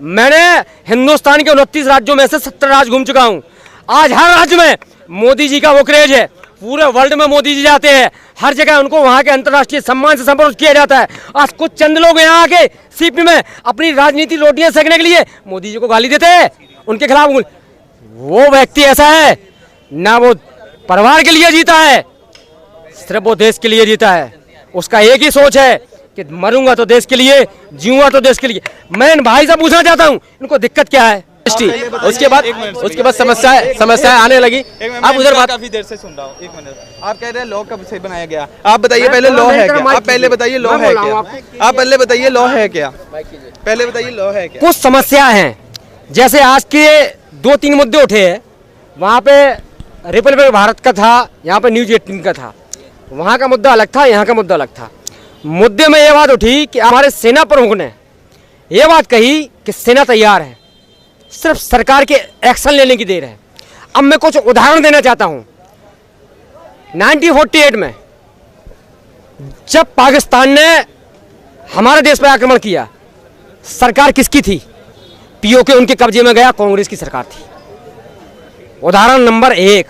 मैंने हिंदुस्तान के 29 राज्यों में से 70 राज्य घूम चुका हूँ। आज हर राज्य में मोदी जी का वो क्रेज है, पूरे वर्ल्ड में मोदी जी जाते हैं, हर जगह उनको वहाँ के अंतर्राष्ट्रीय सम्मान से संबोधित किया जाता है। आज कुछ चंद लोग यहाँ आके सीपी में अपनी राजनीति रोटियां सेकने के लिए मोदी जी को गाली देते हैं, उनके खिलाफ। वो व्यक्ति ऐसा है ना, वो परिवार के लिए जीता है, सिर्फ वो देश के लिए जीता है। उसका एक ही सोच है कि मरूंगा तो देश के लिए, जीऊंगा तो देश के लिए। मैं इन भाई से पूछना चाहता हूँ, इनको दिक्कत क्या है? उसके बाद समस्याएं आने लगी। आप उधर बात काफी देर से सुन रहा हूँ। एक मिनट, आप कह रहे हैं लॉ कब से बनाया गया? आप बताइए पहले लॉ है क्या? आप पहले बताइए लॉ है क्या? आप पहले बताइए लॉ है क्या? पहले बताइए लॉ है क्या? कुछ समस्याएं हैं, जैसे आज के 2-3 मुद्दे उठे हैं। वहाँ पे रिपब्लिक भारत का था, यहाँ पे न्यूज 18 का था। वहाँ का मुद्दा अलग था, यहाँ का मुद्दा अलग था। मुद्दे में ये बात उठी कि हमारे सेना प्रमुख ने ये बात कही कि सेना तैयार है, सिर्फ सरकार के एक्शन लेने की देर है। अब मैं कुछ उदाहरण देना चाहता हूँ। 1948 में जब पाकिस्तान ने हमारे देश पर आक्रमण किया, सरकार किसकी थी? पीओके उनके कब्जे में गया, कांग्रेस की सरकार थी। उदाहरण नंबर 1।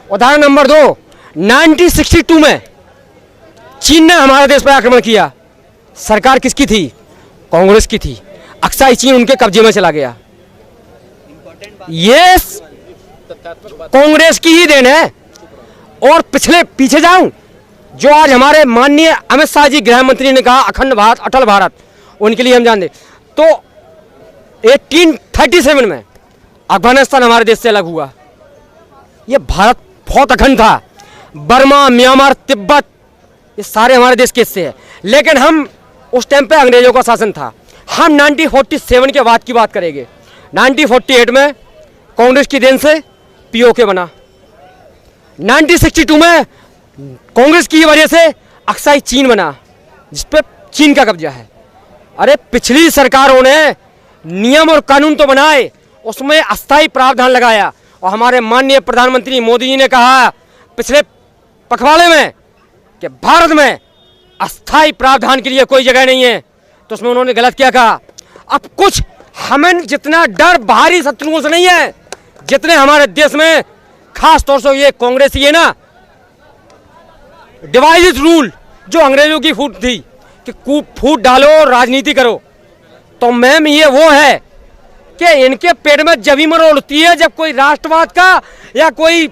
उदाहरण नंबर 2, 1962 में चीन ने हमारे देश पर आक्रमण किया, सरकार किसकी थी? कांग्रेस की थी। अक्साई चीन उनके कब्जे में चला गया। ये कांग्रेस की ही देन है। और पीछे जाऊं, जो आज हमारे माननीय अमित शाह जी गृह मंत्री ने कहा अखंड भारत, अटल भारत, उनके लिए हम जानते। तो 1837 में अफगानिस्तान हमारे देश से अलग हुआ। ये भारत बहुत अखंड था। बर्मा, म्यांमार, तिब्बत, ये सारे हमारे देश के हिस्से हैं। लेकिन हम उस टाइम पे अंग्रेजों का शासन था। हम 1947 के बाद की बात करेंगे। 1948 में कांग्रेस की देन से पीओके बना। 1962 में कांग्रेस की वजह से अक्साई चीन बना, जिस पे चीन का कब्जा है। अरे पिछली सरकारों ने नियम और कानून तो बनाए, उसमें अस्थायी प्रावधान लगाया। और हमारे माननीय प्रधानमंत्री मोदी जी ने कहा पिछले पखवाड़े में कि भारत में अस्थायी प्रावधान के लिए कोई जगह नहीं है। तो उसमें उन्होंने गलत क्या कहा? अब कुछ हमें जितना डर बाहरी शत्रुओं से नहीं है, जितने हमारे देश में खास तौर से ये कांग्रेस ही है ना, डिवाइडेड रूल, जो अंग्रेजों की फूट थी कि फूट डालो राजनीति करो। तो मैम ये वो है कि इनके पेट में जब ही मरोड़ उठती है जब कोई राष्ट्रवाद का या कोई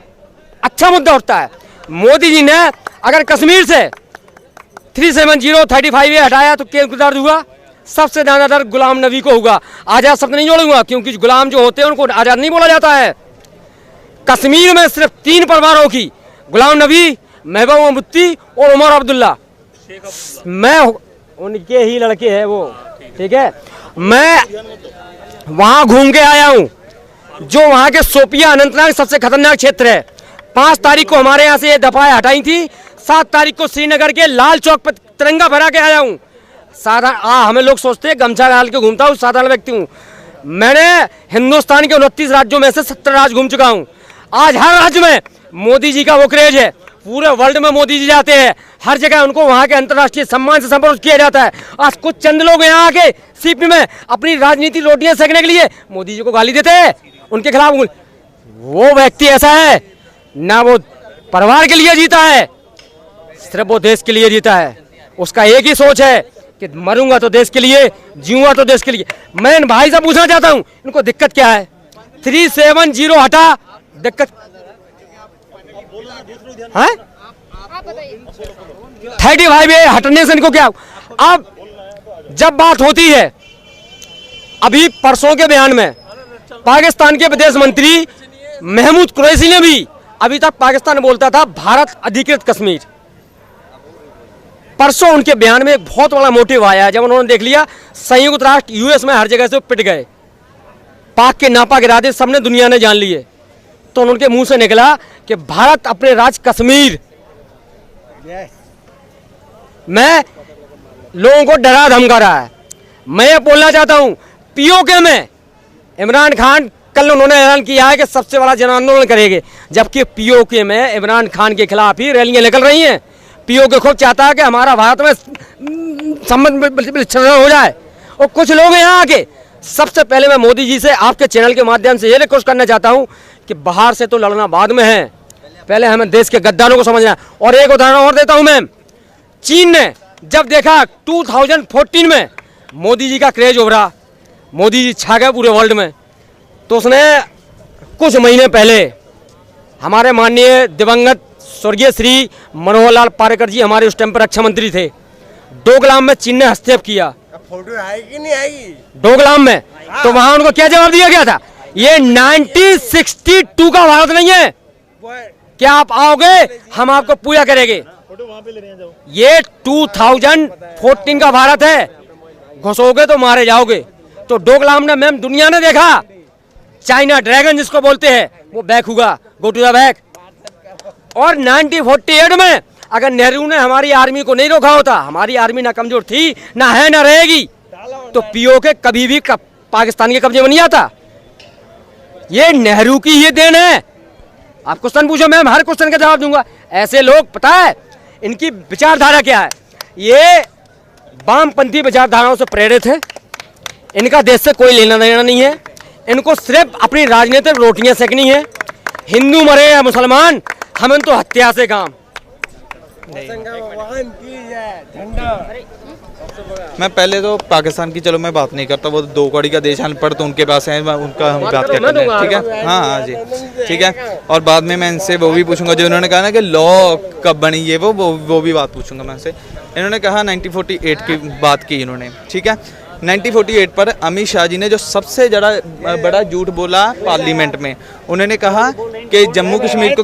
अच्छा मुद्दा उठता है। मोदी जी ने अगर कश्मीर से 370-35 हटाया तो क्या गुजार हुआ? सबसे ज्यादा डर गुलाम नबी को होगा। आजाद शब्द नहीं जोड़ूंगा, क्योंकि गुलाम जो होते हैं उनको आजाद नहीं बोला जाता है। कश्मीर में सिर्फ 3 परिवारों की, गुलाम नबी, महबूबा मुफ्ती और उमर अब्दुल्ला, मैं उनके ही लड़के हैं वो, ठीक है। मैं वहां घूम के आया हूं, जो वहां के शोपिया अनंतनाग सबसे खतरनाक क्षेत्र है। 5 तारीख को हमारे यहाँ से ये दफाएं हटाई थी। 7 तारीख को श्रीनगर के लाल चौक पर तिरंगा फहरा के आया हूँ। हमें लोग सोचते हैं गमछा डाल के घूमता हूँ, साधारण व्यक्ति हूँ। मैंने हिंदुस्तान के 29 राज्यों में से 70 राज्य घूम चुका हूँ। आज हर राज्य में मोदी जी का वो क्रेज है, पूरे वर्ल्ड में मोदी जी जाते हैं, हर जगह उनको वहाँ के अंतर्राष्ट्रीय सम्मान से संबोधित किया जाता है। आज कुछ चंद लोग यहाँ आके सीपी में अपनी राजनीति रोटियां सेकने के लिए मोदी जी को गाली देते हैं, उनके खिलाफ। वो व्यक्ति ऐसा है ना, वो परिवार के लिए जीता है, सिर्फ वो देश के लिए जीता है। उसका एक ही सोच है कि मरूंगा तो देश के लिए, जीऊंगा तो देश के लिए। मैं इन भाई से पूछना चाहता हूं, इनको दिक्कत क्या है? 370 हटा, दिक्कत है? 35 हटने से इनको क्या? अब जब बात होती है, अभी परसों के बयान में पाकिस्तान के विदेश मंत्री महमूद कुरैशी ने भी, अभी तक पाकिस्तान बोलता था भारत अधिकृत कश्मीर, परसों उनके बयान में एक बहुत बड़ा मोटिव आया। जब उन्होंने देख लिया संयुक्त राष्ट्र, यूएस में हर जगह से पिट गए, पाक के नापाक इरादे सबने दुनिया ने जान लिए, तो उनके मुंह से निकला कि भारत अपने राज्य कश्मीर में लोगों को डरा धमका रहा है। मैं ये बोलना चाहता हूं, पीओके में इमरान खान, कल उन्होंने ऐलान किया है कि सबसे बड़ा जन आंदोलन करेंगे, जबकि पीओके में इमरान खान के खिलाफ ही रैलियां निकल रही हैं। पीओके खूब चाहता है कि हमारा भारत में संबंध हो जाए, और कुछ लोग यहाँ आके सबसे पहले मैं मोदी जी से आपके चैनल के माध्यम से ये रिक्वेस्ट करना चाहता हूं कि बाहर से तो लड़ना बाद में है, पहले हमें देश के गद्दारों को समझना है। और एक उदाहरण और देता हूं मैं, चीन ने जब देखा 2014 में मोदी जी का क्रेज उभरा, मोदी जी छा गए पूरे वर्ल्ड में, तो उसने कुछ महीने पहले हमारे माननीय दिवंगत स्वर्गीय श्री मनोहर लाल पारिकर जी हमारे उस टाइम पर रक्षा मंत्री थे, डोकलाम में चीन ने हस्तक्षेप किया। फोटो आएगी नहीं आएगी डोकलाम में, तो वहां उनको क्या जवाब दिया गया था? ये 1962 का भारत नहीं है, क्या आप आओगे हम आपको पूजा करेंगे। ये 2014 का भारत है, घुसोगे तो मारे जाओगे। तो डोकलाम ने मैम दुनिया ने देखा, चाइना ड्रैगन जिसको बोलते हैं वो बैक हुआ, गो टू द बैक। और 1948 में अगर नेहरू ने हमारी आर्मी को नहीं रोका होता, हमारी आर्मी ना कमजोर थी, ना है, ना रहेगी, तो पीओके कभी भी पाकिस्तान के कब्जे में नहीं आता। ये नेहरू की ये देन है। आप क्वेश्चन पूछो, मैं हर क्वेश्चन का जवाब दूंगा। ऐसे लोग, पता है इनकी विचारधारा क्या है, ये वामपंथी विचारधाराओं से प्रेरित है, इनका देश से कोई लेना देना नहीं है, इनको सिर्फ अपनी राजनीतिक रोटियां सेकनी है। हिंदू मरे या मुसलमान, हमें तो हत्या से काम। मैं पहले तो पाकिस्तान की, चलो मैं बात नहीं करता, वो दो कौड़ी का देश अनपढ़ तो उनके पास है, उनका हम बात करते हैं, ठीक है। हाँ हाँ जी, ठीक है। और बाद में मैं इनसे वो भी पूछूंगा जो इन्होंने कहा ना कि लॉ कब बनी, ये वो भी बात पूछूंगा मैं इनसे। इन्होंने कहा 1948 की बात की इन्होंने, ठीक है। 1948 पर अमित शाह जी ने जो सबसे बड़ा झूठ बोला पार्लियामेंट में, उन्होंने कहा कि जम्मू कश्मीर को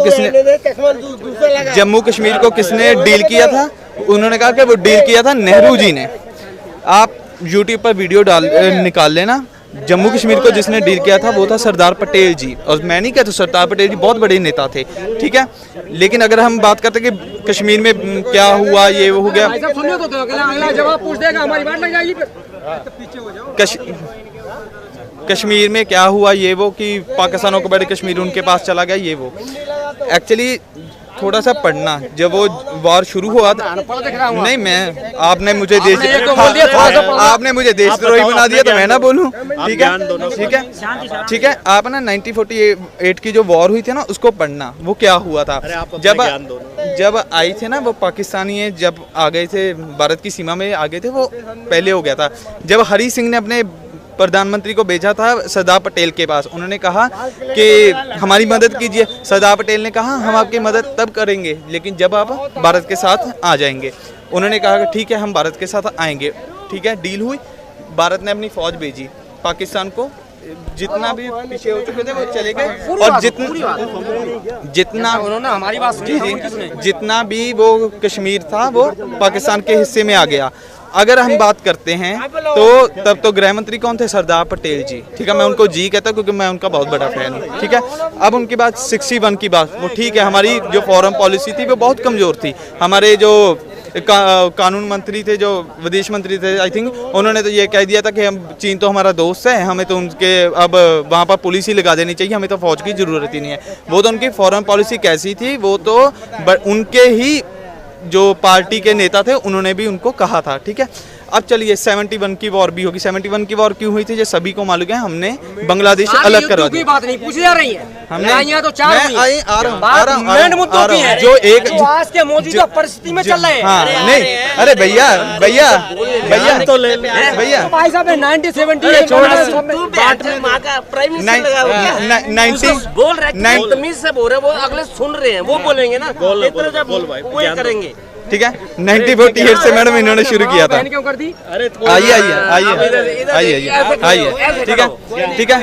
किसने डील किया था। उन्होंने कहा कि वो डील किया था नेहरू जी ने। आप यूट्यूब पर वीडियो निकाल लेना, जम्मू कश्मीर को जिसने डील किया था वो था सरदार पटेल जी। और मैं नहीं कहता, सरदार पटेल जी बहुत बड़े नेता थे, ठीक है। लेकिन अगर हम बात करते कि कश्मीर में क्या हुआ, ये वो हो गया, कश्मीर में क्या हुआ, ये वो कि पाकिस्तानों को बड़े कश्मीर उनके पास चला गया, ये वो। एक्चुअली थोड़ा सा पढ़ना, जब वो वॉर शुरू हुआ नहीं, मैं आपने मुझे आपने मुझे देशद्रोही बना दिया, तो मैं ना बोलूं, ठीक है, ठीक है, ठीक है। आप ना 1948 की जो वॉर हुई थी ना, उसको पढ़ना, वो क्या हुआ था। जब आई थे ना वो पाकिस्तानी, जब आ गए थे भारत की सीमा में आ गए थे, वो पहले हो गया था जब हरी सिंह ने अपने प्रधानमंत्री को भेजा था सरदार पटेल के पास। उन्होंने कहा कि हमारी मदद कीजिए। सरदार पटेल ने कहा हम आपकी मदद तब करेंगे लेकिन जब आप भारत के साथ आ जाएंगे। उन्होंने कहा कि ठीक है हम भारत के साथ आएंगे, ठीक है। डील हुई, भारत ने अपनी फौज भेजी पाकिस्तान को, जितना भी पीछे हो चुके थे वो चले गए। और जितना उन्होंने हमारी बात सुनी, जितना भी वो कश्मीर था वो पाकिस्तान के हिस्से में आ गया। अगर हम बात करते हैं तो तब तो गृह मंत्री कौन थे? सरदार पटेल जी, ठीक है। मैं उनको जी कहता हूँ क्योंकि मैं उनका बहुत बड़ा फैन हूँ, ठीक है। अब उनकी बात 61 की बात, वो ठीक है, हमारी जो फॉरेन पॉलिसी थी वो बहुत कमज़ोर थी। हमारे जो कानून मंत्री थे, जो विदेश मंत्री थे, आई थिंक उन्होंने तो ये कह दिया था कि हम चीन तो हमारा दोस्त है, हमें तो उनके अब वहाँ पर पुलिस ही लगा देनी चाहिए, हमें तो फौज की ज़रूरत ही नहीं है। वो तो उनकी फॉरेन पॉलिसी कैसी थी, वो तो उनके ही जो पार्टी के नेता थे उन्होंने भी उनको कहा था, ठीक है। अब चलिए 71 की वॉर भी होगी। 71 की वॉर क्यों हुई थी, जो सभी को मालूम है, हमने बांग्लादेश अलग करवा दिया। बात नहीं पूछी जा रही है, हमने तो चार जो एक आज के मौजूदा परिस्थिति में चल रहे हैं। हाँ, नहीं, अरे भैया भैया भैया तो ले भैया भाई साहब 1970 बोल रहे तमीज से बोल रहे, वो अगले सुन रहे हैं, वो बोलेंगे ना, वो करेंगे, ठीक है। 1948 से मैडम इन्होंने शुरू किया था। आइए आइए आइए आइए आइए, ठीक है, ठीक है।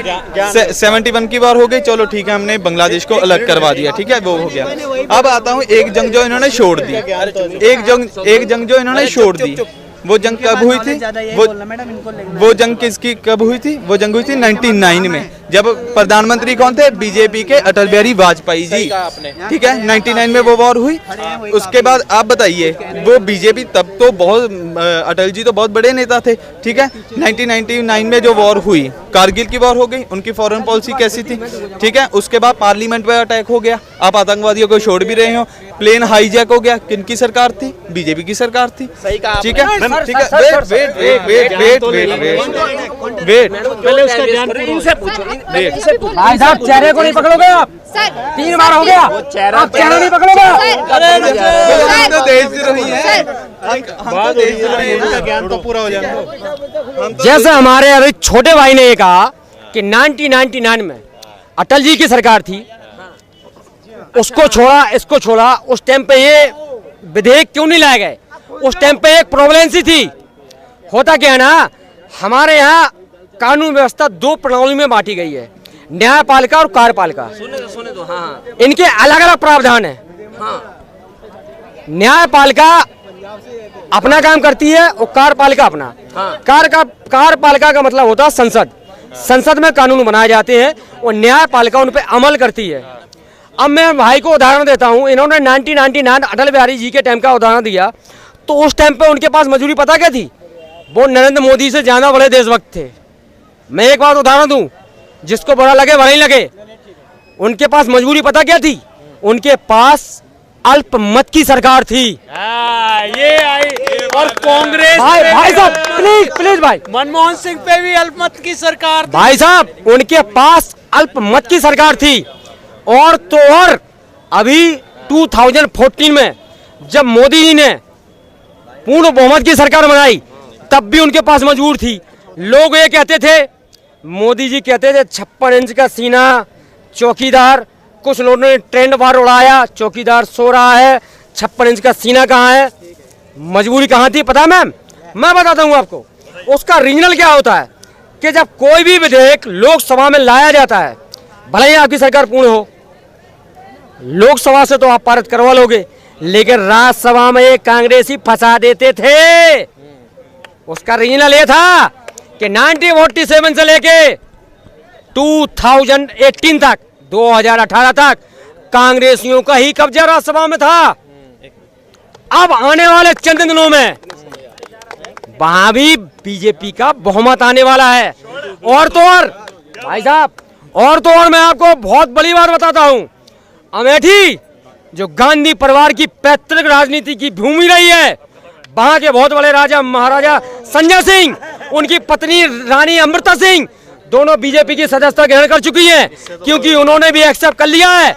71 की बार हो गई, चलो ठीक है, हमने बांग्लादेश को अलग करवा दिया, ठीक है, वो हो गया। अब आता हूँ एक जंग जो इन्होंने छोड़ दी, एक जंग जो इन्होंने छोड़ दी, वो जंग कब हुई थी? वो जंग किसकी कब हुई थी? वो जंग हुई थी 99 में, जब प्रधानमंत्री कौन थे? बीजेपी के अटल बिहारी वाजपेयी जी, ठीक है। 99 में वो वॉर हुई। उसके बाद आप बताइए, वो बीजेपी तब तो बहुत, अटल जी तो बहुत बड़े नेता थे, ठीक है। 1999 में जो वॉर हुई, कारगिल की वॉर हो गई, उनकी फॉरेन पॉलिसी कैसी थी, ठीक है। उसके बाद पार्लियामेंट पे अटैक हो गया, आप आतंकवादियों को छोड़ भी रहे हो। प्लेन हाईजैक हो गया, किनकी सरकार थी? बीजेपी की सरकार थी, ठीक है, ठीक है। वेट, पहले उसका ध्यान इनसे पूछो, इनसे पूछो। भाई साहब चेहरे को नहीं पकड़ोगे आप, सर 3 बार हो गया, आप चेहरा नहीं पकड़ोगे। हम तो देशद्रोही हैं, हम तो देशद्रोही हैं। ज्ञान तो पूरा हो जाए। जैसे हमारे अभी छोटे भाई ने ये कहा कि 1999 में अटल जी की सरकार थी, उसको छोड़ा, इसको छोड़ा, उस टाइम पे ये विधेयक क्यों नहीं लाए गए? उस टाइम पे एक प्रोवलेंसी थी। होता क्या है ना, हमारे यहाँ कानून व्यवस्था 2 प्रणाली में बांटी गई है, न्यायपालिका और कार्यपालिका। सुने दो, हाँ इनके अलग अलग प्रावधान है। हाँ। न्यायपालिका अपना काम करती है और कार्यपालिका अपना। कार्यपालिका का मतलब होता है संसद। संसद में कानून बनाए जाते हैं और न्यायपालिका उन पे अमल करती है। अब मैं भाई को उदाहरण देता हूं, इन्होंने 1999 अटल बिहारी जी के टाइम का उदाहरण दिया, तो उस टाइम पे उनके पास मजबूरी पता क्या थी? वो नरेंद्र मोदी से ज्यादा बड़े देशभक्त थे। मैं एक बात उदाहरण दूं, जिसको बड़ा लगे बड़ा ही लगे, उनके पास मजबूरी पता क्या थी? उनके पास अल्पमत की सरकार थी। ये आई और कांग्रेस भाई साहब प्लीज भाई, मनमोहन सिंह पे भी अल्पमत की सरकार थी। भाई साहब उनके पास अल्पमत की सरकार थी। और तो और अभी 2014 में जब मोदी जी ने पूर्ण बहुमत की सरकार बनाई, तब भी उनके पास मजबूर थी। लोग ये कहते थे, मोदी जी कहते थे 56 इंच का सीना, चौकीदार। कुछ लोगों ने ट्रेंड बार उड़ाया, चौकीदार सो रहा है, 56 इंच का सीना कहाँ है? मजबूरी कहाँ थी पता है मैम? मैं बताता हूँ आपको। उसका रीजनल क्या होता है कि जब कोई भी विधेयक लोकसभा में लाया जाता है, भले ही आपकी सरकार पूर्ण हो, लोकसभा से तो आप पारित करवा लोगे, लेकिन राज्यसभा में एक कांग्रेसी फंसा देते थे। उसका रीजनल ये था कि 1947 से लेके 2018 तक, 2018 तक कांग्रेसियों का ही कब्जा राज्यसभा में था। अब आने वाले चंद दिनों में वहां भी बीजेपी का बहुमत आने वाला है। और तो और भाई साहब, और तो और मैं आपको बहुत बड़ी बात बताता हूं, अमेठी जो गांधी परिवार की पैतृक राजनीति की भूमि रही है, वहां के बहुत बड़े राजा महाराजा संजय सिंह, उनकी पत्नी रानी अमृता सिंह, दोनों बीजेपी की सदस्यता ग्रहण कर चुकी हैं, क्योंकि उन्होंने भी एक्सेप्ट कर लिया है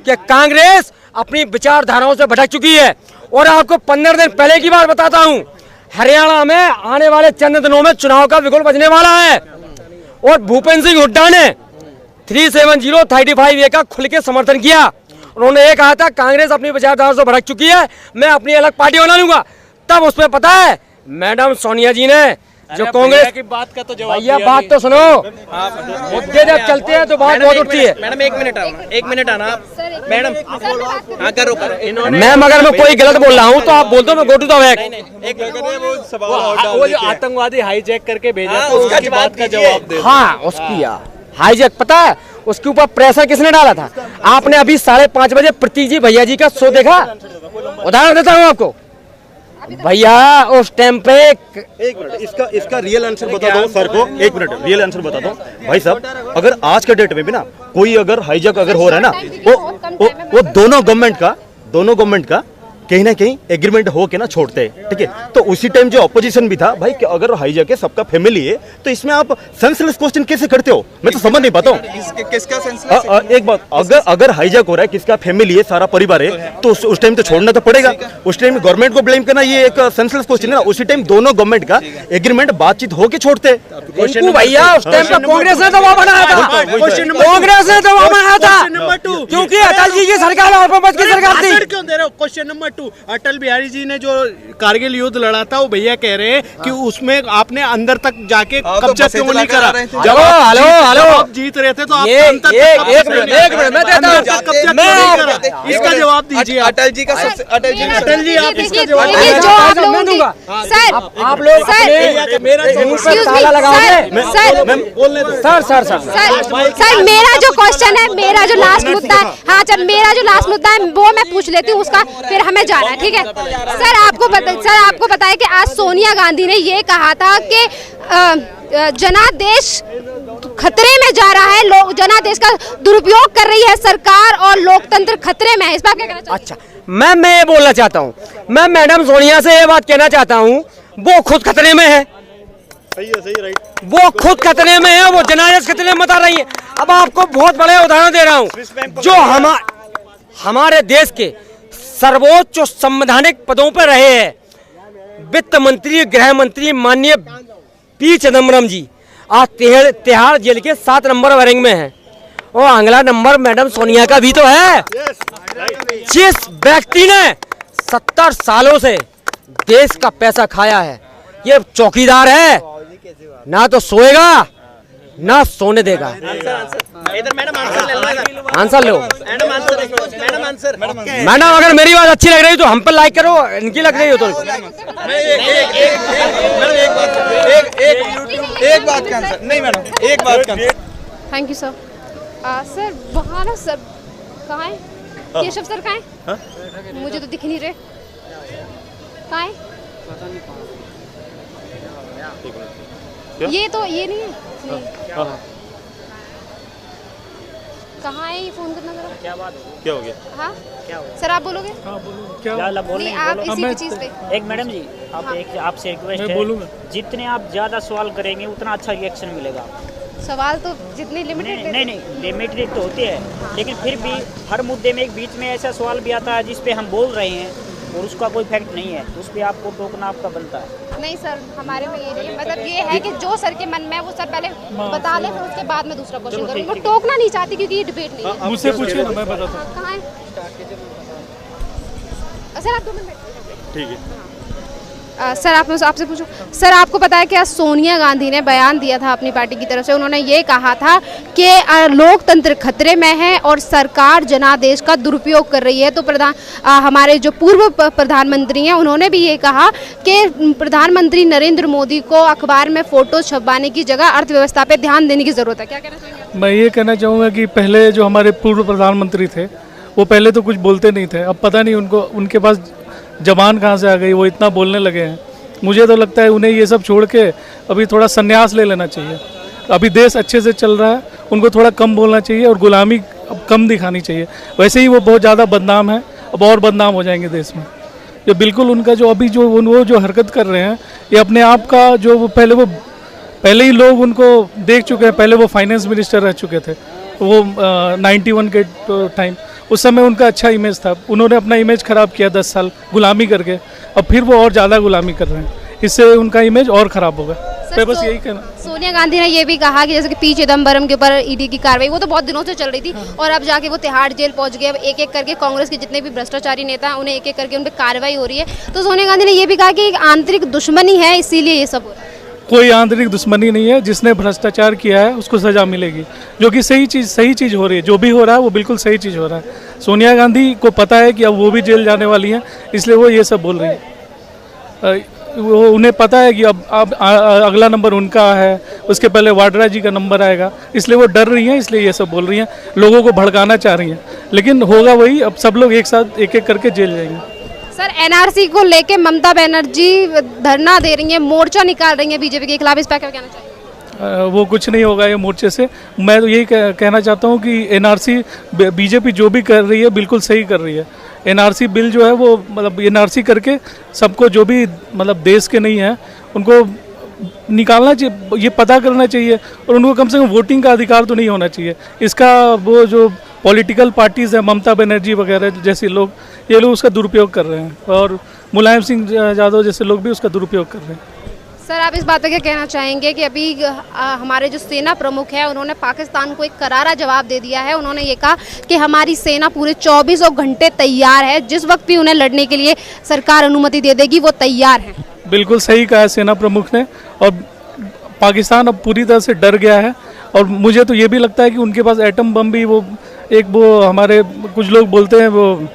कि कांग्रेस अपनी विचारधाराओं से भटक चुकी है। और आपको 15 दिन पहले की बात बताता हूं, हरियाणा में आने वाले चंद दिनों में चुनाव का बिगुल बजने वाला है और भूपेंद्र सिंह हुड्डा ने 370-35A का खुल के समर्थन किया। उन्होंने ये कहा था कांग्रेस अपनी विचारधारा से भटक चुकी है, मैं अपनी अलग पार्टी बना लूंगा। तब उसमें पता है मैडम सोनिया जी ने जो कांग्रेस की बात का तो जवाब भैया बात तो सुनो, मुद्दे जब चलते हैं तो बात बहुत उठती है। मैडम एक मिनट आना मैडम। हाँ करो करो। मैम अगर मैं कोई गलत बोल रहा हूँ तो आप बोल दो, मैं गो टू द फैक्ट। वो जो आतंकवादी हाईजैक करके भेजा था उसकी बात का जवाब दे। हाँ उसकी हाईजैक पता है उसके ऊपर प्रेशर किसने डाला था? आपने अभी 5:30 बजे प्रतीक जी भैया जी का शो देखा? उदाहरण देता हूँ आपको भैया, उस टाइम पे एक मिनट इसका रियल आंसर बता दो सर को। एक मिनट रियल आंसर बता दो भाई साहब। अगर आज के डेट में भी ना कोई अगर हाईजैक अगर हो रहा है ना, वो दोनों गवर्नमेंट का कहीं ना कहीं एग्रीमेंट हो के ना छोड़ते हैं, ठीक है। तो उसी टाइम जो अपोजिशन भी था भाई कि अगर हाईजैक है सबका फैमिली है, तो इसमें आप सेंसलेस क्वेश्चन कैसे करते हो? मैं तो समझ नहीं पाता हूँ। किसका सेंसलेस? एक बात, अगर हाईजैक हो रहा है, किसका फैमिली है, सारा परिवार है, तो उस टाइम तो छोड़ना तो पड़ेगा। उस टाइम गवर्नमेंट को ब्लेम करना ये एक सेंसलेस क्वेश्चन है ना। उसी टाइम दोनों गवर्नमेंट का एग्रीमेंट बातचीत होके छोड़ते भैया। उस टाइम पे कांग्रेस ने दबाव बनाया था, कांग्रेस ने दबाव बनाया था, क्योंकि अटल जी की सरकार और की सरकार थी। क्यों दे रहे हो? Question number 2 to Atal Bihari ji ने जो कारगिल युद्ध लड़ा था, वो भैया कह रहे हैं कि उसमें आपने अंदर तक जाके कब्जा क्यों नहीं करा? जब आप जीत रहे थे तो आप एक मिनट मैं देता हूं, इसका जवाब दीजिए। अटल जी का सबसे अटल जी आप इसका जवाब मैं दूंगा। सर आप लोग ताला लगा सर मेरा जो क्वेश्चन है, मेरा जो लास्ट मुद्दा है, हाँ चल मेरा जो लास्ट मुद्दा है वो मैं पूछ लेती हूँ, उसका फिर हमें जाना है, ठीक है? सर आपको पता है कि आज सोनिया गांधी ने ये कहा था कि जनादेश खतरे में जा रहा है, लोग जनादेश का दुरुपयोग कर रही है सरकार और लोकतंत्र खतरे में है। इस पर क्या कहना चाहिए? अच्छा, मैं ये बोलना चाहता हूँ, मैं मैडम सोनिया से ये बात कहना चाहता हूँ, वो खुद खतरे में है। सही है, सही, राइट। वो खुद खतरे में है, वो जनादेश खतरे में बता रही है। अब आपको बहुत बड़े उदाहरण दे रहा हूँ, जो हमारे देश के सर्वोच्च संवैधानिक पदों पर रहे हैं, वित्त मंत्री, गृह मंत्री माननीय पी चिदम्बरम जी आज तिहाड़ जेल के 7 नंबर वारंट में है, और अगला नंबर मैडम सोनिया का भी तो है। जिस व्यक्ति ने 70 सालों से देश का पैसा खाया है, ये चौकीदार है, ना तो सोएगा ना सोने देगा। इधर मैडम आंसर ले लो, आंसर लो मैडम। अगर मेरी बात अच्छी लग रही तो हम पर लाइक करो, इनकी लग रही हो तो एक बात का आंसर नहीं मैडम, एक बात का answer. Thank you sir. Sir वहाँ ना सर कहाँ है केशव सर, कहाँ है? मुझे तो दिख नहीं रहे, कहाँ है? ये तो ये नहीं है, नहीं। कहाँ है ये? फोन करना जरा। क्या बात क्या हो गया? हाँ क्या हो गया? सर आप बोलोगे? नहीं आप इसी चीज पे। एक मैडम जी, आपसे रिक्वेस्ट है, जितने आप ज्यादा सवाल करेंगे उतना अच्छा रिएक्शन मिलेगा। सवाल तो जितने लिमिटेड नहीं लिमिटेड तो होते हैं, लेकिन फिर भी हर मुद्दे में एक बीच में ऐसा सवाल भी आता है जिस पे हम बोल रहे हैं और उसका कोई फैक्ट नहीं है, तो उस पर आपको टोकना आपका बनता है। नहीं सर, हमारे में ये नहीं है, मतलब ये है कि जो सर के मन में है वो सर पहले बता ले, फिर उसके बाद में दूसरा क्वेश्चन करूँगी। वो टोकना नहीं चाहती क्योंकि ये डिबेट नहीं है। मुझसे पूछिए ना, मैं बताता हूँ। कहाँ है सर? आप 2 मिनट। ठीक है। सर आपसे पूछो सर, आपको पता है कि आज सोनिया गांधी ने बयान दिया था अपनी पार्टी की तरफ से, उन्होंने ये कहा था कि लोकतंत्र खतरे में है और सरकार जनादेश का दुरुपयोग कर रही है। तो हमारे जो पूर्व प्रधानमंत्री हैं उन्होंने भी ये कहा कि प्रधानमंत्री नरेंद्र मोदी को अखबार में फोटो छपवाने की जगह अर्थव्यवस्था पे ध्यान देने की जरूरत है। क्या कहना चाहेंगे? मैं ये कहना चाहूँगा कि पहले जो हमारे पूर्व प्रधानमंत्री थे वो पहले तो कुछ बोलते नहीं थे, अब पता नहीं उनके पास जबान कहाँ से आ गई, वो इतना बोलने लगे हैं। मुझे तो लगता है उन्हें ये सब छोड़ के अभी थोड़ा संन्यास ले लेना चाहिए। अभी देश अच्छे से चल रहा है, उनको थोड़ा कम बोलना चाहिए और गुलामी अब कम दिखानी चाहिए। वैसे ही वो बहुत ज़्यादा बदनाम है, अब और बदनाम हो जाएंगे देश में। ये बिल्कुल उनका जो अभी वो जो हरकत कर रहे हैं, ये अपने आप का जो वो पहले ही लोग उनको देख चुके हैं। पहले वो फाइनेंस मिनिस्टर रह चुके थे, वो 91 के टाइम, उस समय उनका अच्छा इमेज था। उन्होंने अपना इमेज ख़राब किया 10 साल गुलामी करके, अब फिर वो और ज़्यादा गुलामी कर रहे हैं, इससे उनका इमेज और ख़राब होगा। तो बस यही कहना। सोनिया गांधी ने ये भी कहा कि जैसे कि पी चिदम्बरम के ऊपर ईडी की कार्रवाई, वो तो बहुत दिनों से चल रही थी और अब जाके वो तिहाड़ जेल पहुंच गए। अब एक एक करके कांग्रेस के जितने भी भ्रष्टाचारी नेता हैं उन्हें एक एक करके उन पर कार्रवाई हो रही है। तो सोनिया गांधी ने ये भी कहा कि एक आंतरिक दुश्मनी है, इसीलिए ये सब हो रहा है। कोई आंतरिक दुश्मनी नहीं है, जिसने भ्रष्टाचार किया है उसको सज़ा मिलेगी, जो कि सही चीज़ हो रही है। जो भी हो रहा है वो बिल्कुल सही चीज़ हो रहा है। सोनिया गांधी को पता है कि अब वो भी जेल जाने वाली हैं, इसलिए वो ये सब बोल रही है। वो उन्हें पता है कि अब अगला नंबर उनका है, उसके पहले वाड्रा जी का नंबर आएगा, इसलिए वो डर रही हैं, इसलिए ये सब बोल रही हैं, लोगों को भड़काना चाह रही हैं। लेकिन होगा वही, अब सब लोग एक साथ एक एक करके जेल जाएंगे। सर एनआरसी को लेके ममता बनर्जी धरना दे रही हैं, मोर्चा निकाल रही हैं बीजेपी के खिलाफ, इस पर क्या कहना चाहिए? वो कुछ नहीं होगा ये मोर्चे से। मैं तो यही कहना चाहता हूँ कि एनआरसी बीजेपी जो भी कर रही है बिल्कुल सही कर रही है। एनआरसी बिल जो है वो मतलब एनआरसी करके सबको जो भी मतलब देश के नहीं है उनको निकालना चाहिए, ये पता करना चाहिए, और उनको कम से कम वोटिंग का अधिकार तो नहीं होना चाहिए। इसका वो जो पॉलिटिकल पार्टीज़ है, ममता बनर्जी वगैरह जैसे लोग, ये लोग उसका दुरुपयोग कर रहे हैं, और मुलायम सिंह यादव जैसे लोग भी उसका दुरुपयोग कर रहे हैं। सर आप इस बात पे क्या कहना चाहेंगे कि अभी हमारे जो सेना प्रमुख है उन्होंने पाकिस्तान को एक करारा जवाब दे दिया है। उन्होंने ये कहा कि हमारी सेना पूरे 24 घंटे तैयार है, जिस वक्त भी उन्हें लड़ने के लिए सरकार अनुमति दे देगी वो तैयार है। बिल्कुल सही कहा है सेना प्रमुख ने, और पाकिस्तान अब पूरी तरह से डर गया है। और मुझे तो ये भी लगता है कि उनके पास एटम बम भी वो हमारे कुछ लोग बोलते हैं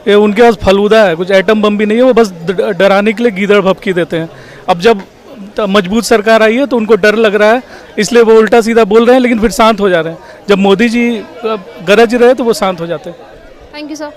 ये उनके पास फलूदा है, कुछ एटम बम भी नहीं है, वो बस डराने के लिए गीदड़ भभकी देते हैं। अब जब मजबूत सरकार आई है तो उनको डर लग रहा है, इसलिए वो उल्टा सीधा बोल रहे हैं, लेकिन फिर शांत हो जा रहे हैं। जब मोदी जी गरज रहे तो वो शांत हो जाते हैं। Thank you sir.